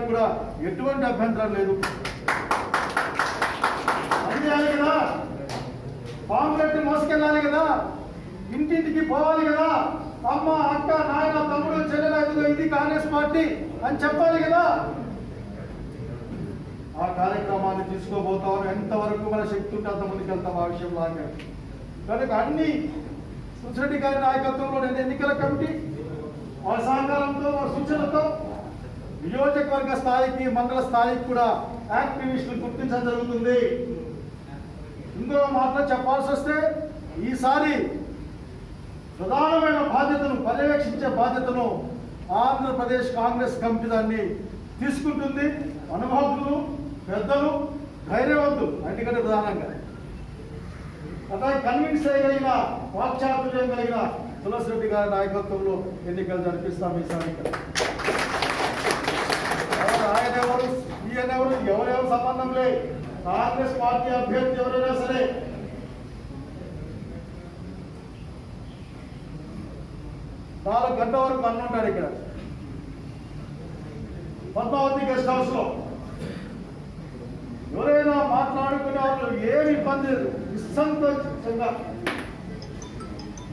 చేయడానికి కూడా ఎటువంటి అభ్యంతరం లేదు. చేయాలి కదా, పాంప్లెట్ మోసుకెళ్ళాలి కదా, ఇంటింటికి పోవాలి కదా, అమ్మ అక్క నాయన తమ్ముడు చెల్లెలు ఇది కాంగ్రెస్ పార్టీ అని చెప్పాలి కదా. ఆ కార్యక్రమాన్ని తీసుకోబోతాం. ఎంతవరకు మన శక్తి ఉంటే అంత ముందుకు వెళ్తాం ఆ విషయం లాగా. కనుక అన్ని సుశెట్టి గారి నాయకత్వంలో ఎన్నికల కమిటీ వాళ్ళ సహకారంతో వాళ్ళ సూచనలతో నియోజకవర్గ స్థాయికి మండల స్థాయికి కూడా యాక్టివిస్టులు గుర్తించడం జరుగుతుంది. ఇందులో మాత్రం చెప్పాల్సి వస్తే ఈసారి ప్రధానమైన బాధ్యతను పర్యవేక్షించే బాధ్యతను ఆంధ్రప్రదేశ్ కాంగ్రెస్ కమిటీ దాన్ని తీసుకుంటుంది. అనుభవజ్ఞులు, పెద్దలు, ధైర్యవంతులు అన్నికంటే ప్రధానంగా అట్లాగే కన్విన్స్ చేయగలిగిన వాక్చాతుర్యం కలిగిన తులసిరెడ్డి గారి నాయకత్వంలో ఎన్నికలు జరిపిస్తాం. ఈసారి ఆయన ఎవరు ఈయనెవరు ఎవరెవరు సంబంధం లే. కాంగ్రెస్ పార్టీ అభ్యర్థి ఎవరైనా సరే నాలుగు గంటల వరకు అన్నుంటాడు ఇక్కడ పద్మావతి గెస్ట్ హౌస్ లో. ఎవరైనా మాట్లాడుకునే వాళ్ళు ఏమి ఇబ్బంది లేదు, నిస్సంకోచంగా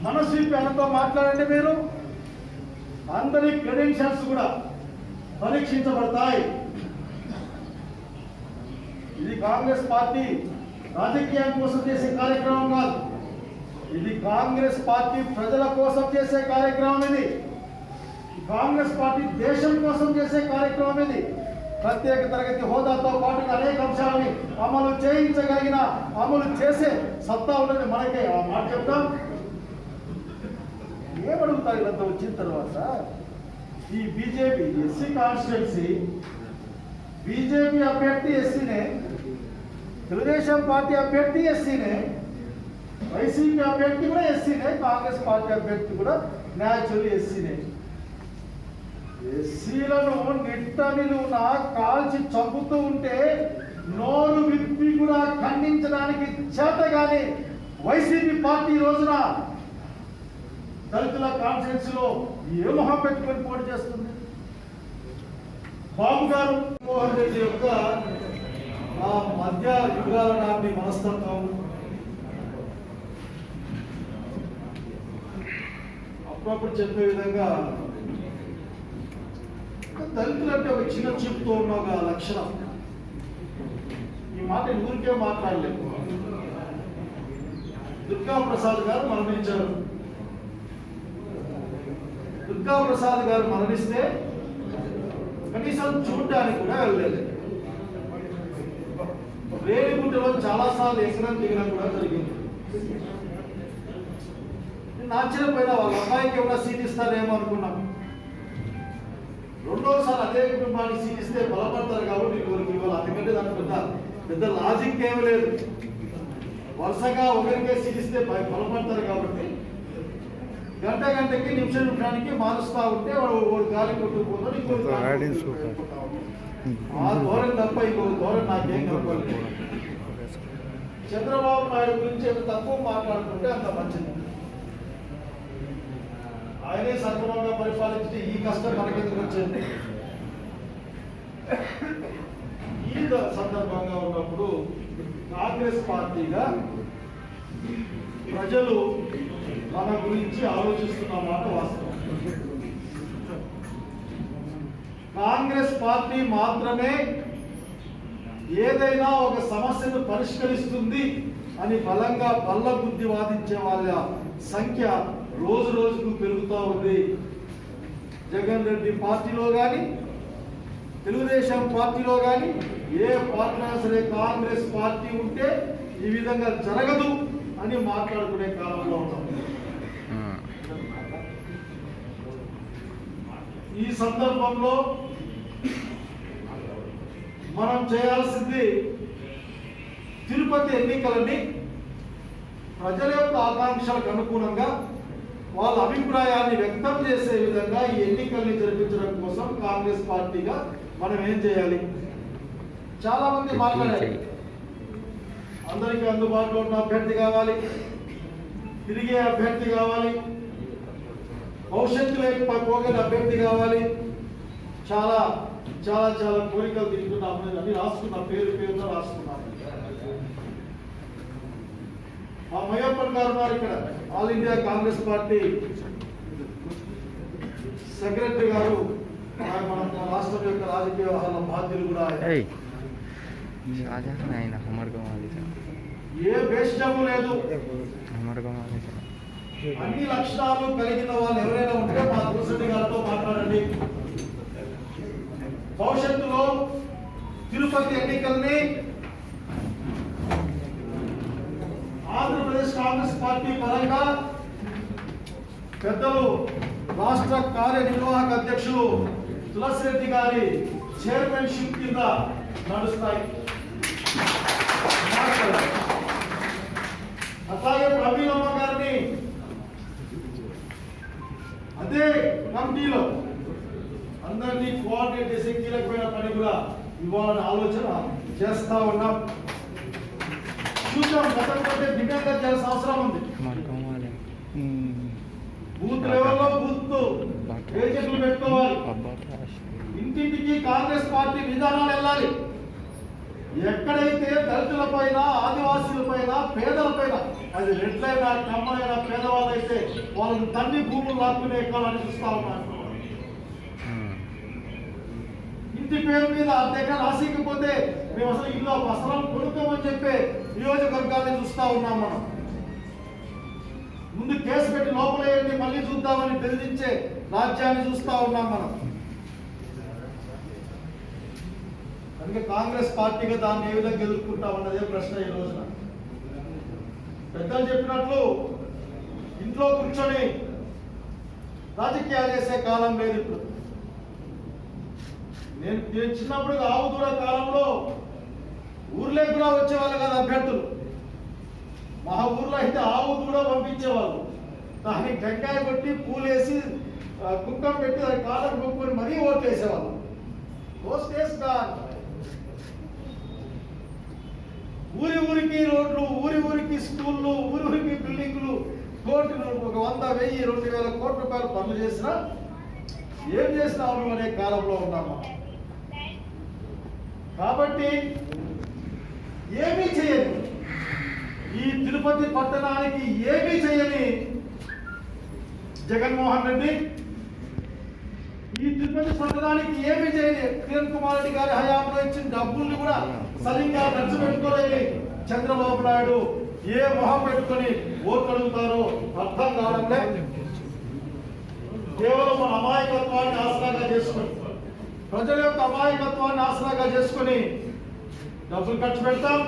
మనసు ఆయనతో మాట్లాడండి. మీరు అందరి క్రెడెన్షియల్స్ కూడా పరీక్షించబడతాయి. ఇది కాంగ్రెస్ పార్టీ రాజకీయం కోసం చేసే కార్యక్రమం కాదు. ఇది కాంగ్రెస్ పార్టీ ప్రజల కోసం చేసే కార్యక్రమం. ఇది కాంగ్రెస్ పార్టీ దేశం కోసం చేసే కార్యక్రమం. ఇది ప్రత్యేక తరగతి హోదాతో పాటు అనేక అంశాలని అమలు చేయించగలిగిన అమలు చేసే సత్తా ఉన్నది మనకే. ఆ మాట చెప్తాం. ఏమడుగుతారు ఇదంతా వచ్చిన తర్వాత? ఈ బీజేపీ ఎస్సీ కాన్స్టిట్యున్సీ బీజేపీ అభ్యర్థి ఎస్సీనే, తెలుగుదేశం పార్టీ అభ్యర్థి ఎస్సీనే, వైసీపీ అభ్యర్థి కూడా ఎస్సీనే, కాంగ్రెస్ పార్టీ అభ్యర్థి కూడా న్యాచురల్ ఎస్సీనే. ఎస్సీలను నిట్టనిలువున కాల్చి చంపుతూ ఉంటే నోరు విప్పి కూడా ఖండించడానికి చేతగాని వైసీపీ పార్టీ రోజున దళితుల కాన్ఫరెన్స్ లో ఏ మొహం పెట్టుకొని పోటీ చేస్తుంది? బాబు గారు మోహన్ రెడ్డి యొక్క ఆ మధ్య యుగాల నాటి మనస్తత్వం, అప్పుడప్పుడు చెప్పే విధంగా దళితులంటే ఒక చిన్న చూపుతో ఉన్న ఒక లక్షణం. ఈ మాట ఊరికే మాట్లాడలేదు. దుర్గా ప్రసాద్ గారు మరణించారు. దుర్గా ప్రసాద్ గారు మరణిస్తే కనీసం చూడడానికి కూడా వెళ్ళలేదు. రేణిగుంటలో చాలాసార్లు ఎక్కడం దిగడం కూడా జరిగింది. ఆశ్చర్యపోయినా వాళ్ళ అబ్బాయికి ఏమైనా సీట్ ఇస్తారేమో అనుకున్నాం. రెండోసారి అదే కుటుంబానికి సీట్ ఇస్తే బలపడతారు కాబట్టి ఇంకొకరికి ఇవ్వాలి. అందుకంటే దానికి పెద్ద లాజిక్ ఏమి లేదు. వరుసగా ఒకరికే సీట్ ఇస్తే బలపడతారు కాబట్టి గంటకి నిమిషానికి మారుస్తా ఉంటే వాడు గాలి కొట్టుకుపోతాడు, ఇంకొక ఆ ధోరణి తప్ప ఇంకొక ధోరణి నాకేం కనపడలేదు. చంద్రబాబు నాయుడు గురించి ఎంత తక్కువ మాట్లాడుకుంటే అంత మంచిది. ఆయనే సక్రమంగా పరిపాలించి ఈ కష్టం మనకెందుకు వచ్చింది? ఈ సందర్భంగా ఉన్నప్పుడు కాంగ్రెస్ పార్టీగా ప్రజలు మన గురించి ఆలోచిస్తున్న మాట వాస్తవం. కాంగ్రెస్ పార్టీ మాత్రమే ఏదైనా ఒక సమస్యను పరిష్కరిస్తుంది అని బలంగా బల్ల బుద్ధి వాదించే వాళ్ళ సంఖ్య రోజు రోజుకు పెరుగుతూ ఉంది. జగన్ రెడ్డి పార్టీలో కానీ తెలుగుదేశం పార్టీలో కానీ ఏ పార్టీ సరే కాంగ్రెస్ పార్టీ ఉంటే ఈ విధంగా జరగదు అని మాట్లాడుకునే కాలంలో ఉన్నాం. ఈ సందర్భంలో మనం చేయాల్సింది తిరుపతి ఎన్నికలని ప్రజల యొక్క ఆకాంక్షలకు అనుగుణంగా వాళ్ళ అభిప్రాయాన్ని వ్యక్తం చేసే విధంగా ఈ ఎన్నికల్ని జరిపించడం కోసం కాంగ్రెస్ పార్టీగా మనం ఏం చేయాలి? చాలా మంది మాట్లాడారు. అందరికీ అందుబాటులో ఉన్న అభ్యర్థి కావాలి, తిరిగే అభ్యర్థి కావాలి, భవిష్యత్తులో పోగల అభ్యర్థి కావాలి. చాలా చాలా చాలా కోరికలు తింటున్నాము, అన్ని రాసుకున్నాం, పేరు పేరుగా రాసుకున్నాం. మా మయ్యప్పన్ గారు ఉన్నారు ఇక్కడ, all India Congress party secretary గారు, మన రాష్ట్రం యొక్క రాజకీయ వ్యవహారాల బాధ్యులు కూడా. ఏ భేషజము లేదు, అన్ని లక్షణాలు కలిగిన వాళ్ళు ఎవరైనా ఉంటే మా తులసిరెడ్డి గారితో మాట్లాడండి. భవిష్యత్తులో తిరుపతి ఎన్నికల్ని ఆంధ్రప్రదేశ్ కాంగ్రెస్ పార్టీ పరంగా పెద్దలు రాష్ట్ర కార్యనిర్వాహక అధ్యక్షులు తులసిరెడ్డి గారి చైర్మన్షిప్ కింద నడుస్తాయి. అట్లాగే ప్రవీణమ్మ గారిని అదే కమిటీలో అందరినీ కోఆర్డినేట్ చేసే కీలకమైన పని కూడా ఇవ్వాలని ఆలోచన చేస్తా ఉన్నాం. చూసాం, గతం కంటే భిన్నంగా చేయాల్సిన అవసరం ఉంది. బూత్ లెవెల్లో బూత్ ఏజెంట్లు పెట్టుకోవాలి. ఇంటింటికి కాంగ్రెస్ పార్టీ విధానాలు వెళ్ళాలి. ఎక్కడైతే దళితుల పైన, ఆదివాసీల పైన, పేదల పైన, అది రెడ్లైనా కమ్మలైనా పేదవాళ్ళైతే వాళ్ళని తన్ని భూములు లాక్కునే ఎక్కాలని చూస్తా ఉన్నారు. ఇంటి పేరు మీద అద్దెగా రాసికపోతే మేము అసలు ఇల్లు అసలు కొనుక్కోమని చెప్పే నియోజకవర్గాన్ని చూస్తా ఉన్నాం. మనం ముందు కేసు పెట్టి లోపలేయండి, మళ్ళీ చూద్దామని బెదిరించే రాజ్యాన్ని చూస్తా ఉన్నాం మనం. అందుకే కాంగ్రెస్ పార్టీగా దాన్ని ఏ విధంగా ఎదుర్కొంటామన్నదే ప్రశ్న ఈ రోజున. పెద్దలు చెప్పినట్లు ఇంట్లో కూర్చొని రాజకీయాలు చేసే కాలం లేదు ఇప్పుడు. నేను చిన్నప్పుడు ఆవు దూడ కాలంలో ఊర్లోకి కూడా వచ్చేవాళ్ళు కాదు అభ్యర్థులు. మా ఊర్లో అయితే ఆవు దూడ పంపించేవాళ్ళు. దానికి టెంకాయ కొట్టి పూలేసి కుక్కం పెట్టి దాని కాలం కొనుక్కొని మరీ ఓట్లు వేసేవాళ్ళు. ఊరి ఊరికి రోడ్లు, ఊరి ఊరికి స్కూళ్ళు, ఊరి ఊరికి బిల్డింగ్లు, కోట్లు, ఒక 100, 1000, 2000 కోట్ల రూపాయలు పనులు చేసినా ఏం చేసినాము అనే కాలంలో ఉన్నాము. కాబట్టి ఏమీ చేయని ఈ తిరుపతి పట్టణానికి ఏమీ చేయని జగన్మోహన్ రెడ్డి, ఈ తిరుపతి పట్టణానికి ఏమీ చేయని కిరణ్ కుమార్ రెడ్డి గారి హయాంలో ఇచ్చిన డబ్బుల్ని కూడా సరిగ్గా ఖర్చు పెట్టుకోలేని చంద్రబాబు నాయుడు ఏ మొహం పెట్టుకొని ఓట్లు అడుగుతారో అర్థం కావడంలే. కేవలం మన అమాయకత్వాన్ని ఆసరాగా చేసుకొని, ప్రజల యొక్క అమాయకత్వాన్ని ఆసరాగా చేసుకొని డబ్బులు ఖర్చు పెడతాం,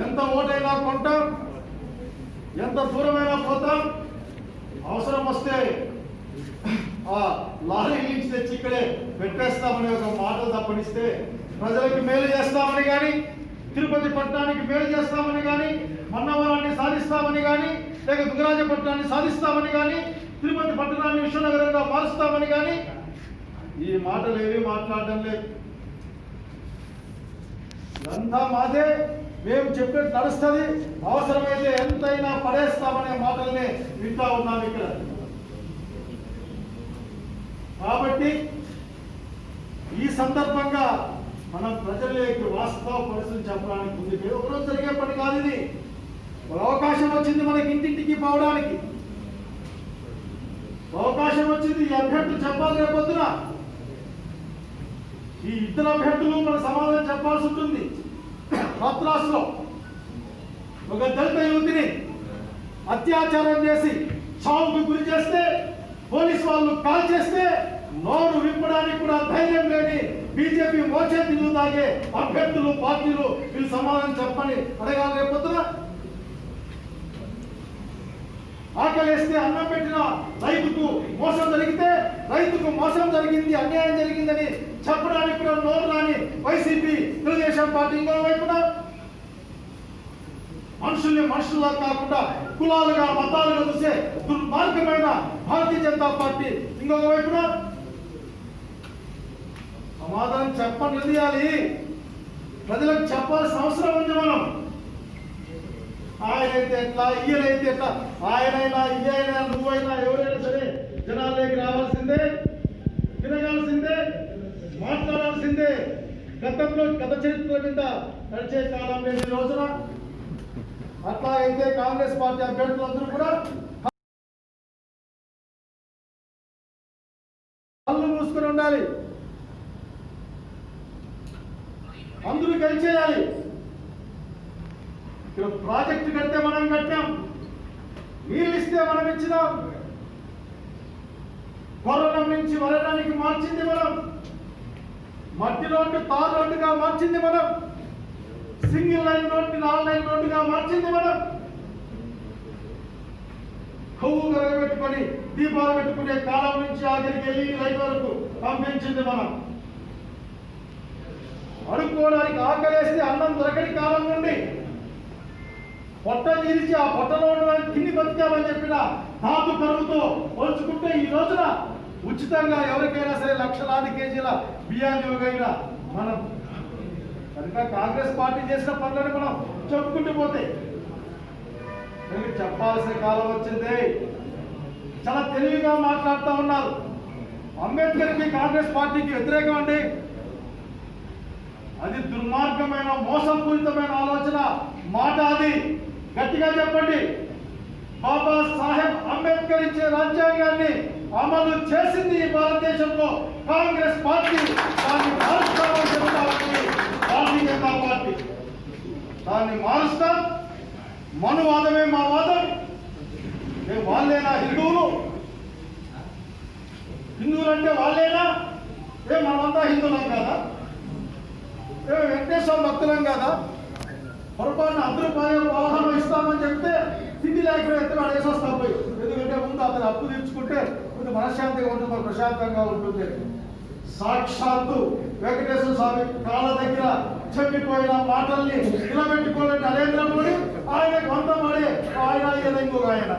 ఎంత ఓటైనా కొంటాం, ఎంత దూరమైనా పోతాం, అవసరం వస్తే ఆ లారీ నుంచి తెచ్చి ఇక్కడే పెట్టేస్తామని ఒక మాట తప్పనిస్తే, ప్రజలకు మేలు చేస్తామని కానీ, తిరుపతి పట్టణానికి మేలు చేస్తామని కానీ, మన్నవరాన్ని సాధిస్తామని కానీ, లేక దుగ్గరాజపట్నాన్ని సాధిస్తామని కానీ, తిరుపతి పట్టణాన్ని విశ్వనగరంగా మారుస్తామని కానీ ఈ మాటలు ఏవి మాట్లాడడం లేదు. ఇదంతా మాదే, మేము చెప్పేది నడుస్తుంది, అవసరమైతే ఎంతైనా పడేస్తామనే మాటల్ని వింటా ఉన్నాం ఇక్కడ. కాబట్టి ఈ సందర్భంగా మనం ప్రజలకి వాస్తవ పరిస్థితులు చెప్పడానికి ఉంది. ఒకరోజు జరిగే పని కాదు ఇది. ఒక అవకాశం వచ్చింది మనకి ఇంటింటికి పోవడానికి, అవకాశం వచ్చింది. ఈ అభ్యర్థులు చెప్పాలి రేపొద్దున. ఈ ఇద్దరు అభ్యర్థులు మన సమాధానం చెప్పాల్సి ఉంటుంది. మద్రాసులో ఒక దళిత యువతిని అత్యాచారం చేసి చావుకు గురి చేస్తే, పోలీసు వాళ్ళు కాల్ చేస్తే నోరు విప్పడానికి కూడా ధైర్యం లేని బీజేపీ మోచే తిరుగు తాగే అభ్యర్థులు, పార్టీలు వీళ్ళు సమాధానం చెప్పని అడగాలి రేపొద్దున. ఆకలేస్తే అన్నం పెట్టిన రైతుకు మోసం జరిగితే, రైతుకు మోసం జరిగింది, అన్యాయం జరిగిందని చెప్పడానికి కూడా నోరు రాని వైసీపీ, తెలుగుదేశం పార్టీ ఇంకో వైపున మనుషుల్ని మనుషుల్లా కాకుండా కులాలుగా, మతాలుగా చూసే దుర్మార్గమైన భారతీయ జనతా పార్టీ ఇంకొక వైపున సమాధానం నిలదీయాలి. ప్రజలకు చెప్పాల్సిన అవసరం ఉంది. మనం ఆయనైతే ఎట్లా, ఈయనైతే ఎట్లా, ఆయనైనా ఈయనైనా నువ్వైనా ఎవరైనా సరే జనాల్లోకి రావాల్సిందే, తిరగాల్సిందే. తెలిసిందే. గత చరిత్ర మీద నడిచే కాలం లేని రోజున అట్లా అయితే కాంగ్రెస్ పార్టీ అభ్యర్థులందరూ కూడా కళ్ళు మూసుకుని ఉండాలి. అందరూ కలిసేయాలి. ఇక్కడ ప్రాజెక్టు కడితే మనం కట్టాం, నీళ్ళు ఇస్తే మనం ఇచ్చినాం, కొరణం నుంచి వరణానికి మార్చింది మనం, మట్టి రోడ్డు తార్ రోడ్డుగా మార్చింది మనం, సింగిల్ లైన్ రోడ్డు 4 లైన్ రోడ్డుగా మార్చింది మనం, కొవ్వు కరగబెట్టుకొని దీపాలు పెట్టుకునే కాలం నుంచి ఆఖరికి వెళ్ళి లైట్ వరకు పంపించింది మనం. అడుక్కోవడానికి ఆకలేస్తే అన్నం దొరకని కాలం నుండి పొట్ట తీరిచి ఆ పొట్టలో తిని బతికామని చెప్పిన ధాతు కరువుతో పోల్చుకుంటే ఈ రోజున ఉచితంగా ఎవరికైనా సరే లక్షలాది కేజీల బియ్యాన్ని ఇవ్వగలిగిన మనం కనుక కాంగ్రెస్ పార్టీ చేసిన పనులను మనం చెప్పుకుంటూ పోతే చెప్పాల్సిన కాలం వచ్చింది. చాలా తెలివిగా మాట్లాడుతూ ఉన్నారు. అంబేద్కర్కి కాంగ్రెస్ పార్టీకి వ్యతిరేకం అండి. అది దుర్మార్గమైన మోసపూరితమైన ఆలోచన మాట. అది గట్టిగా చెప్పండి. బాబా సాహెబ్ అంబేద్కర్ ఇచ్చే రాజ్యాంగాన్ని అమలు చేసింది ఈ భారతదేశంలో కాంగ్రెస్ పార్టీ. దాన్ని మారుస్తామని చెప్తా ఉంది భారతీయ జనతా పార్టీ. దాన్ని మారుస్తాం. మనువాదమే మా వాదం. మేము వాళ్ళేనా హిందువులు? హిందువులు అంటే వాళ్ళేనా? మనమంతా హిందువులం కాదా? వెంకటేశ్వర భక్తులం కాదా? పొరపాటున రూ. 10 వాహనం ఇస్తామని చెప్తే తిండి లేకపోతే వాడు వేసొస్తాం పోయి. ఎందుకంటే ముందు అతను అప్పు తీర్చుకుంటే కొంచెం మనశ్శాంతిగా ఉంటుంది, ప్రశాంతంగా ఉంటుంది. సాక్షాత్తు వెంకటేశ్వర స్వామి కాళ్ళ దగ్గర చెప్పిపోయిన మాటల్ని నిలబెట్టుకోలే నరేంద్ర మోడీ. ఆయన కొంతమంది ఆయన ఇంకొక ఆయన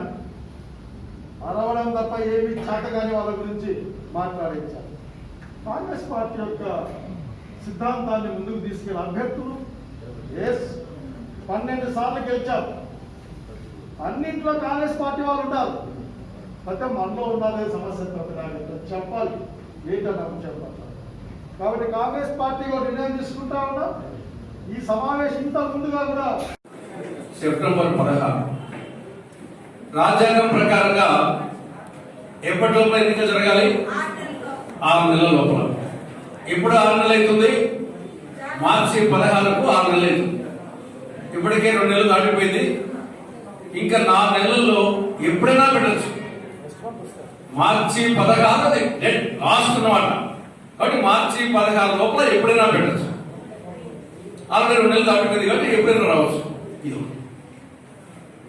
అరవడం తప్ప ఏమి చాటగాని వాళ్ళ గురించి మాట్లాడించారు. కాంగ్రెస్ పార్టీ యొక్క సిద్ధాంతాన్ని ముందుకు తీసుకెళ్ళి అభ్యర్థులు 12 సార్లు గెలిచారు. అన్నింట్లో కాంగ్రెస్ పార్టీ వాళ్ళు ఉంటారు. అయితే మనలో ఉన్నదే సమస్య చెప్పాలి. ఏంటన్నా చెప్పాలి. కాబట్టి కాంగ్రెస్ పార్టీ నిర్ణయం తీసుకుంటా ఉన్నాం. ఈ సమావేశం ఇంత ముందుగా కూడా సెప్టెంబర్ 16 రాజ్యాంగం ప్రకారంగా ఎప్పటి లోపల ఎన్నిక జరగాలి? 6 నెలల లోపల. ఇప్పుడు 6 నెలలు అవుతుంది. మార్చి 16కు 6 నెలలు అవుతుంది. ఇప్పటికే 2 నెలలు దాటిపోయింది. ఇంకా 4 నెలల్లో ఎప్పుడైనా పెట్టచ్చు. మార్చి 16 డేట్ లాస్ట్ అన్నమాట. కాబట్టి మార్చి 16 లోపల ఎప్పుడైనా పెట్టచ్చు. ఆల్రెడీ 2 నెలలు దాటిపోయింది కాబట్టి ఎప్పుడైనా రావచ్చు.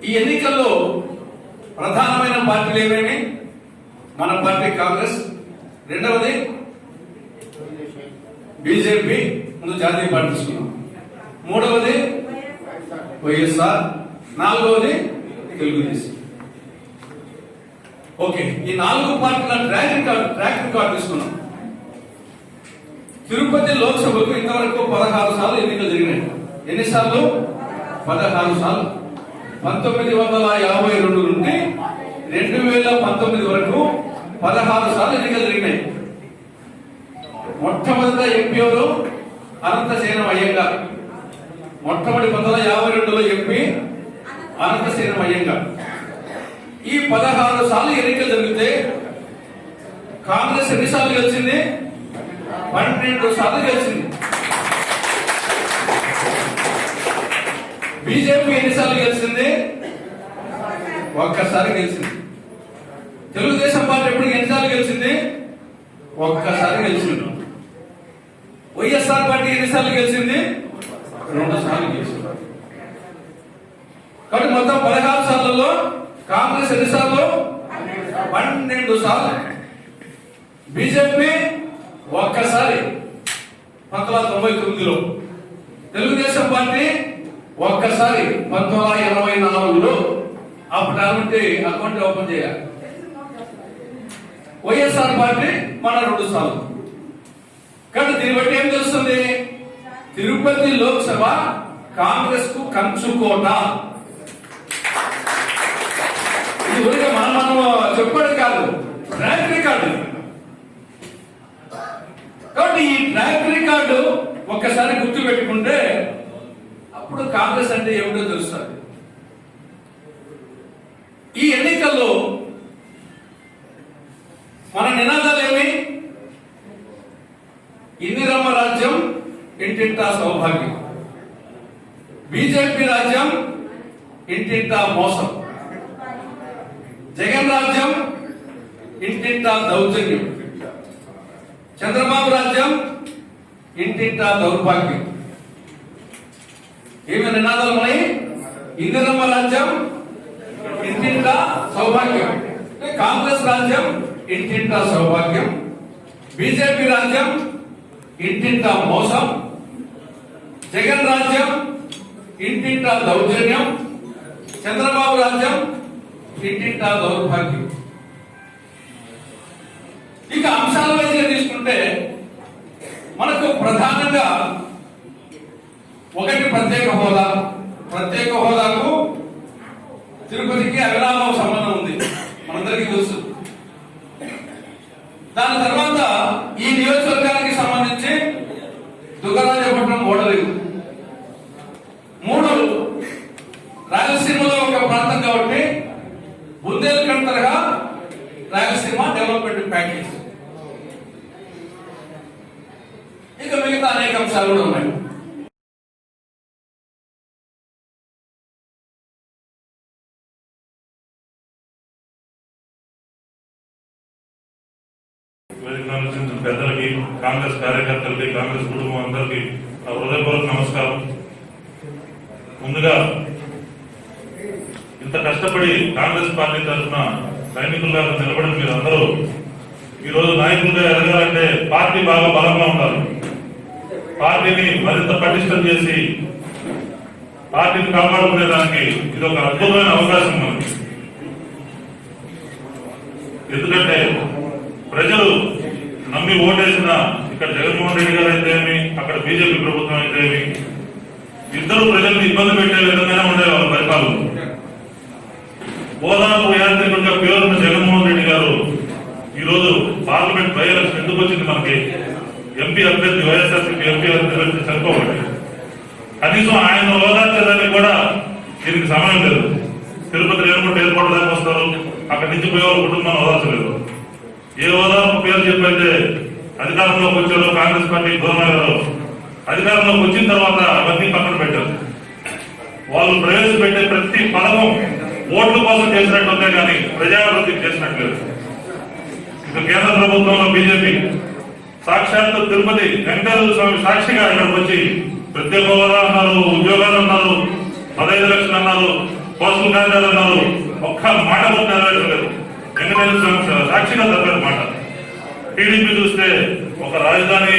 ఈ ఎన్నికల్లో ప్రధానమైన పార్టీలు ఏమేమి? మన పార్టీ కాంగ్రెస్, రెండవది బీజేపీ, ముందు జాతీయ పార్టీ తీసుకున్నాం, మూడవది వైఎస్ఆర్, నాలుగవది తెలుగుదేశం. ఓకే, ఈ 4 పార్టీల ట్రాక్ రికార్డ్ తీసుకున్నాం. తిరుపతి లోక్సభకు ఇంతవరకు 16 సార్లు ఎన్నికలు జరిగినాయి. ఎన్నిసార్లు? 16 సార్లు. 1952 నుండి 2019 వరకు 16 సార్లు ఎన్నికలు జరిగినాయి. మొట్టమొదట ఎంపీ ఎవరు? అనంతసేనం అయ్యంగార్. మొట్టమొదటి 1952లో ఎంపీ అనంతసేనం అయ్యంగార్. ఈ 16 సార్లు ఎన్నికలు జరిగితే కాంగ్రెస్ ఎన్నిసార్లు గెలిచింది? 12 సార్లు గెలిచింది. బీజేపీ ఎన్నిసార్లు గెలిచింది? ఒక్కసారి గెలిచింది. తెలుగుదేశం పార్టీ ఎప్పుడు ఎన్నిసార్లు గెలిచింది? ఒక్కసారి గెలిచింది. వైఎస్ఆర్ పార్టీ ఎన్నిసార్లు గెలిచింది? 2 సార్లు గెలిచింది. కాబట్టి మొత్తం 16 సార్లలో కాంగ్రెస్ ఎన్నిసార్లు? 12 సార్లు. బీజేపీ ఒక్కసారి 1999లో. తెలుగుదేశం పార్టీ ఒక్కసారి 1984లో. అప్పుడు అకౌంట్ ఓపెన్ చేయాలి. వైఎస్ఆర్ పార్టీ మన 2 సార్లు. కానీ దీన్ని బట్టి ఏం తెలుస్తుంది? తిరుపతి లోక్సభ కాంగ్రెస్ కు కంచుకోట. ఇది ఊరిగా మనం చెప్పడం కాదు, ట్రాక్ రికార్డు. కాబట్టి ఈ ట్రాక్ రికార్డు ఒక్కసారి గుర్తు పెట్టుకుంటే అప్పుడు కాంగ్రెస్ అంటే ఏమిటో తెలుస్తుంది. ఈ ఎన్నికల్లో మన నినాదాలు ఏమి? ఇందిరమ్మ రాజ్యం, ఇంటింటా సౌభాగ్యం. బీజేపీ రాజ్యం, ఇంటింటా మోసం. జగన్ రాజ్యం, ఇంటింటా దౌర్జన్యం. చంద్రబాబు రాజ్యం, ఇంటింటా దౌర్భాగ్యం. ఏమి నినాదాలు ఉన్నాయి? ఇందిరమ్మ రాజ్యం, ఇంటింటా సౌభాగ్యం. కాంగ్రెస్ రాజ్యం, ఇంటింటా సౌభాగ్యం. బీజేపీ రాజ్యం, ఇంటింటా మోసం. జగన్ రాజ్యం, ఇంటింటా దౌర్జన్యం. చంద్రబాబు రాజ్యం, ఇంటింటా దౌర్భాగ్యం. ఇక అంశాల వైద్యం తీసుకుంటే మనకు ప్రధానంగా ఒకటి ప్రత్యేక హోదా. ప్రత్యేక హోదాకు తిరుపతికి అవినాభావ సంబంధం ఉంది, మనందరికీ తెలుసు. దాని తర్వాత ఈ నియోజకవర్గానికి సంబంధించి దుగ్గరాజపట్నం ఓడలేదు. 3 రాయలసీమలో ఒక ప్రాంతం కాబట్టి బుందేల్ఖండ్ తరహా రాయలసీమ డెవలప్మెంట్ ప్యాకేజ్. ఇక మిగతా అనేక అంశాలు కూడా ఉన్నాయి. పెద్దలకి, కాంగ్రెస్ కార్యకర్తలకి, కాంగ్రెస్ కుటుంబం అందరికీ హృదయపూర్వక నమస్కారం. ముందుగా ఇంత కష్టపడి కాంగ్రెస్ పార్టీ తరఫున సైనికులుగా నిలబడిన మీరు అందరూ ఈరోజు నాయకులుగా ఎదగాలంటే పార్టీ బాగా బలంగా ఉండాలి. పార్టీని మరింత పటిష్టం చేసి పార్టీని కాపాడుకునేదానికి ఇది ఒక అద్భుతమైన అవకాశం మనకి. ఎందుకంటే ప్రజలు నమ్మి ఓటేసిన ఇక్కడ జగన్మోహన్ రెడ్డి గారు అయితేమి, అక్కడ బీజేపీ ప్రభుత్వం అయితేమి, ఇద్దరు ప్రజల్ని ఇబ్బంది పెట్టే విధంగానే ఉండేది వాళ్ళ పరిపాలన. ఓదార్పు యాత్రికుడిగా పేరున్న జగన్మోహన్ రెడ్డి గారు ఈరోజు పార్లమెంట్ బై ఎలక్షన్ ఎందుకు వచ్చింది? మనకి ఎంపీ అభ్యర్థి, వైఎస్ఆర్సీపీ ఎంపీ అభ్యర్థి సరిపోవాలి. కనీసం ఆయన ఓదార్చడానికి కూడా దీనికి సమయం లేదు. తిరుపతి రేణుగుంట ఎయిర్పోర్ట్ దాకా వస్తారు, అక్కడి నుంచి పోయే వాళ్ళ కుటుంబాన్ని ఓదార్చలేదు. ఏ ఓదార్పు పేరు చెప్పైతే అధికారంలోకి వచ్చారో కాంగ్రెస్ పార్టీ దూరమయ్యారో, అధికారంలోకి వచ్చిన తర్వాత అవన్నీ పక్కన పెట్టారు. వాళ్ళు ప్రవేశపెట్టే ప్రతి పథకం ఓట్ల కోసం చేసినట్టుందే కానీ ప్రజాభివృద్ధికి చేసినట్లేదు. ఇక కేంద్ర ప్రభుత్వంలో బీజేపీ సాక్షాత్తు తిరుపతి వెంకటేశ్వర స్వామి సాక్షిగా ఇక్కడికి వచ్చి ప్రత్యేక హోదా అన్నారు, ఉద్యోగాలు అన్నారు, 15 లక్షలు అన్నారు, పోస్టల్ కార్యాలు అన్నారు. ఒక్క మాట కూడా నెరవేర్చలేదు. వెంకటేశ్వర స్వామి సాక్షిగా తప్పారు మాట. టీడీపీ చూస్తే ఒక రాజధాని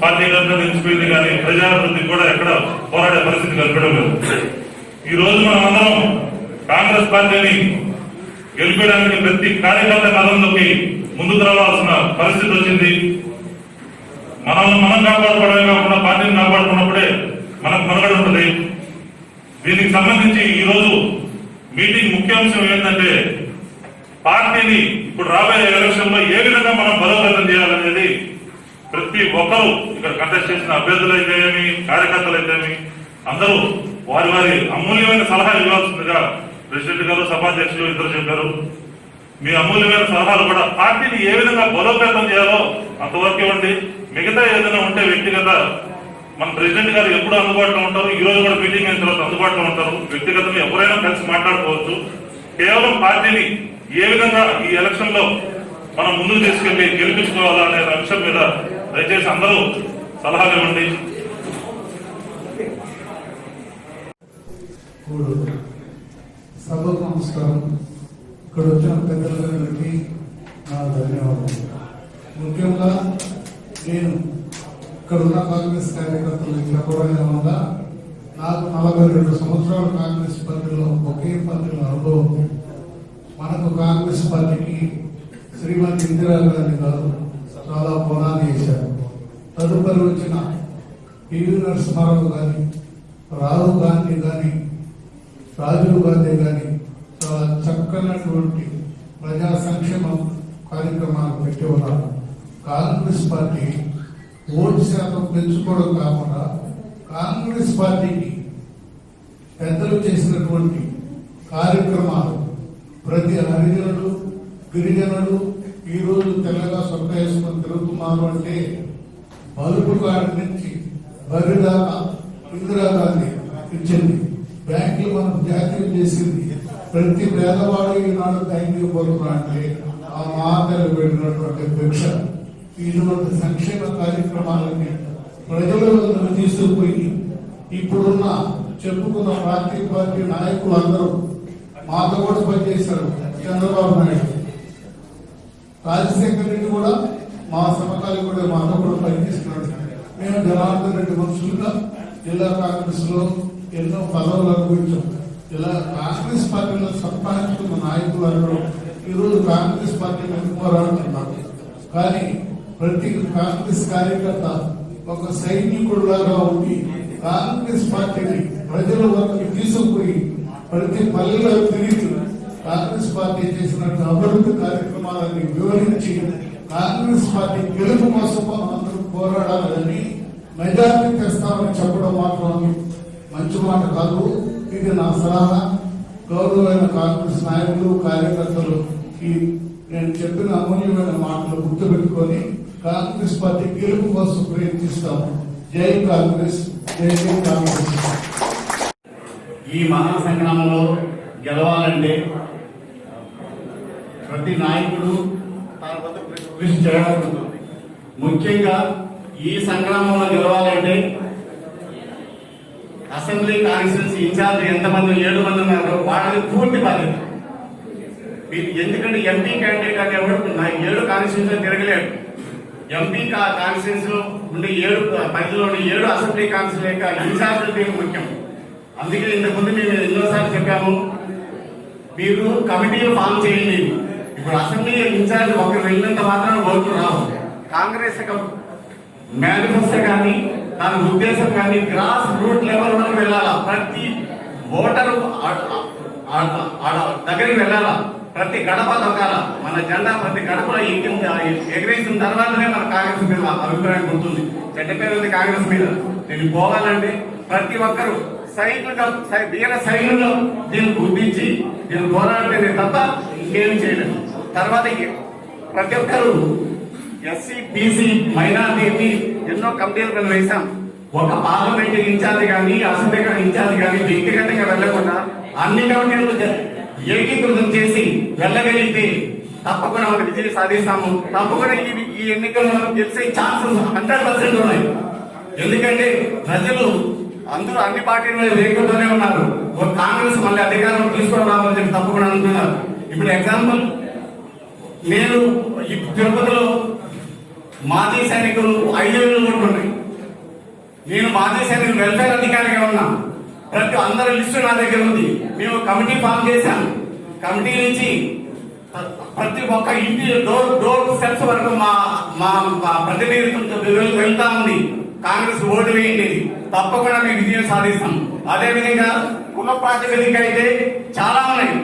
పార్టీ కనుక నిలిచిపోయింది కానీ ప్రజాభివృద్ధికి కూడా ఎక్కడ పోరాడే పరిస్థితి కల్పడం లేదు. ఈ రోజు మనం అందరం కాంగ్రెస్ పార్టీని గెలిపేయడానికి ప్రతి కార్యకర్త కాలంలోకి ముందుకు రావాల్సిన పరిస్థితి వచ్చింది. మనల్ని మనం కాపాడుకోవడమే కాకుండా పార్టీని కాపాడుకున్నప్పుడే మనకు మనుగడ ఉంటుంది. దీనికి సంబంధించి ఈ రోజు మీటింగ్ ముఖ్యాంశం ఏంటంటే పార్టీని ఇప్పుడు రాబోయే ఎలక్షన్ లో ఏ విధంగా మనం బలోపేతం చేయాలనేది ప్రతి ఒక్కరూ ఇక్కడ కంటెస్ట్ చేసిన అభ్యర్థులు అయితేమి, కార్యకర్తలు అయితేమి అందరూ వారి వారి అమూల్యమైన సలహా ఇవ్వాల్సిందిగా ప్రెసిడెంట్ గారు, సభాధ్యక్షులు ఇద్దరు చెప్పారు. మీ అమూల్యమైన సలహాలు కూడా పార్టీని ఏ విధంగా బలోపేతం చేయాలో అంతవరకు ఇవ్వండి. మిగతా ఏదైనా ఉంటే వ్యక్తిగత మన ప్రెసిడెంట్ గారు ఎప్పుడు అందుబాటులో ఉంటారు. ఈ రోజు కూడా మీటింగ్ అయిన తర్వాత అందుబాటులో ఉంటారు. వ్యక్తిగతంగా ఎవరైనా కలిసి మాట్లాడుకోవచ్చు. కేవలం పార్టీని ఏ విధంగా ఈ ఎలక్షన్ లో మనం ముందుకు తీసుకెళ్లి గెలిపించుకోవాలా అనే అంశం మీద దయచేసి అందరూ సలహాలు ఇవ్వండి. సభకు నమస్కారం. ఇక్కడ వచ్చిన పెద్దలందరికీ నా ధన్యవాదాలు. ముఖ్యంగా నేను ఇక్కడ ఉన్న కాంగ్రెస్ కార్యకర్తలకు చెప్పడం వల్ల నాకు 42 సంవత్సరాలు కాంగ్రెస్ పార్టీలో ఒకే పార్టీలో అనుభవం. మనకు కాంగ్రెస్ పార్టీకి శ్రీమతి ఇందిరాగాంధీ గారు చాలా పునాది వేశారు. తదుపరి వచ్చిన పివి నరసింహారావు కానీ, రాహుల్ గాంధీ కానీ, రాజీవ్ గాంధీ కానీ చాలా చక్కనటువంటి ప్రజా సంక్షేమ కార్యక్రమాలు పెట్టి ఉన్నారు. కాంగ్రెస్ పార్టీ ఓటు శాతం పెంచుకోవడం కాకుండా కాంగ్రెస్ పార్టీకి పెద్దలు చేసినటువంటి కార్యక్రమాలు ప్రతి హరిజనుడు గిరిజనుడు ఈ రోజు తెల్లగా సొంత వేసుకొని తిరుగుతున్నారు అంటే బలుపు కాడి నుంచి బరి దాకా ఇందిరాగాంధీ ఇచ్చింది, బ్యాంకులు మనం జాతీయం చేసింది, ప్రతి పేదవాడు ఈనాడు బ్యాంకులు పోతున్నా అంటే ఆ మహాతల్లి పెట్టినటువంటి భిక్ష. ఇటువంటి సంక్షేమ కార్యక్రమాలని ప్రజల తీసుకుపోయి ఇప్పుడున్న చెప్పుకున్న పార్టీ నాయకులు అందరూ మాతో కూడా పనిచేశారు. చంద్రబాబు నాయుడు, రాజశేఖర్ రెడ్డి కూడా మా సమకాలి కూడా మాతో కూడా పనిచేస్తున్నాడు. మేము జనార్దన్ రెడ్డి మనుషులుగా జిల్లా కాంగ్రెస్ లో ఎన్నో పదవులు అనుభవించాం. ఇలా కాంగ్రెస్ పార్టీలో సంపాదించుకున్న నాయకులు అందరూ ఈరోజు కాంగ్రెస్ పార్టీ పోరాడుతున్నారు. కానీ ప్రతి కాంగ్రెస్ కార్యకర్త ఒక సైనికుడులాగా ఉండి కాంగ్రెస్ పార్టీని ప్రజల వరకు తీసుకుపోయి ప్రతి పల్లెలో తిరిగి కాంగ్రెస్ పార్టీ చేసినట్టు అభివృద్ధి కార్యక్రమాలని వివరించి కాంగ్రెస్ పార్టీ గెలుపు కోసం అందరూ పోరాడాలని మెజార్టీ తెస్తామని చెప్పడం మాత్రం మంచి మాట కాదు. ఇది నా సలహా. గౌరవమైన కాంగ్రెస్ నాయకులు కార్యకర్తలు ఈ నేను చెప్పిన అమూల్యమైన మాటలు గుర్తుపెట్టుకొని కాంగ్రెస్ పార్టీ గెలుపు కోసం ప్రయత్నిస్తాము. జై కాంగ్రెస్, జై జై కాంగ్రెస్. ఈ మహా సంగ్రామంలో గెలవాలంటే ప్రతి నాయకుడు తన వద్ద కృషి చేయడం, ముఖ్యంగా ఈ సంగ్రామంలో గెలవాలంటే అసెంబ్లీ కాన్స్టిట్యూన్సీ ఇన్ఛార్జ్ ఎంతమంది 7 మంది ఉన్నారు, వాళ్ళకి పూర్తి బాధ్యత. ఎందుకంటే ఎంపీ క్యాండిడేట్ అనేవాడు 7 కాన్స్టిట్యూన్సీ తిరగలేడు. ఎంపీ కాన్స్టిట్యూన్సీ ఉండే 7 పరిధిలో 7 అసెంబ్లీ కాన్స్టిట్యూన్సీ యొక్క ఇన్ఛార్జీలు మీకు ముఖ్యం. అందుకే ఇంతకుముందు మేము ఎన్నోసార్లు చెప్పాము, మీరు కమిటీలు ఫామ్ చేయండి. ఇప్పుడు అసెంబ్లీ ఇన్ఛార్జ్ ఒకరు వెళ్ళినంత మాత్రం ఓట్లు రావు. కాంగ్రెస్ మేనిఫెస్టో కానీ దాని ఉద్దేశం కానీ గ్రాస్ రూట్ లెవెల్ వరకు వెళ్ళాలా, ప్రతి ఓటరు దగ్గరికి వెళ్ళాలా, ప్రతి గడప దొక్కాల, మన జెండా ప్రతి గడపలో ఎగిరేసిన తర్వాతనే మన కాంగ్రెస్ మీద అభిప్రాయం ఉంటుంది. చెడ్డ పేరు ఉంది కాంగ్రెస్ మీద. దీన్ని పోవాలంటే ప్రతి ఒక్కరు వీర సైన్యంలో దీన్ని గుర్తించి దీన్ని పోరాడితే తప్ప ఇంకేం చేయలేదు. తర్వాత ప్రతి ఒక్కరు ఎస్సీ బీసీ మైనార్టీ ఎన్నో కమిటీలు మేము వేశాం. ఒక పార్లమెంట్ ఇన్ఛార్జ్ కానీ అసెంబ్లీ ఇన్ఛార్జ్ కానీ వ్యక్తిగతంగా వెళ్లకుండా అన్ని కమిటీలు ఏకీకృతం చేసి వెళ్ళగలిగితే తప్పకుండా మనం విజయం సాధిస్తాము. తప్పకుండా ఈ ఎన్నికల్లో మనం గెలిచే ఛాన్సెస్ 100% ఉన్నాయి. ఎందుకంటే ప్రజలు అందరూ అన్ని పార్టీలు వేయకుండానే ఉన్నారు. ఒక కాంగ్రెస్ మళ్ళీ అధికారం తీసుకొని రావాలని చెప్పి తప్పకుండా అంటున్నారు. ఇప్పుడు ఎగ్జాంపుల్, నేను ఈ తిరుపతిలో మాజీ సైనికులు 5,000 ఓట్లు ఉన్నాయి. నేను మాజీ సైనికులు వెల్ఫేర్ అధికారిగా ఉన్నా. అందరి లిస్టు నా దగ్గర ఉంది. మేము కమిటీ ఫామ్ చేశాం. కమిటీ నుంచి ప్రతి ఒక్క ఇంటి డోర్ స్టెప్స్ వరకు మా ప్రతినిధులతో వెళ్తా ఉంది. కాంగ్రెస్ ఓటు వేయండి, తప్పకుండా మేము విజయం సాధిస్తాం. అదేవిధంగా కుల ప్రాతిపదిక అయితే చాలా ఉన్నాయి.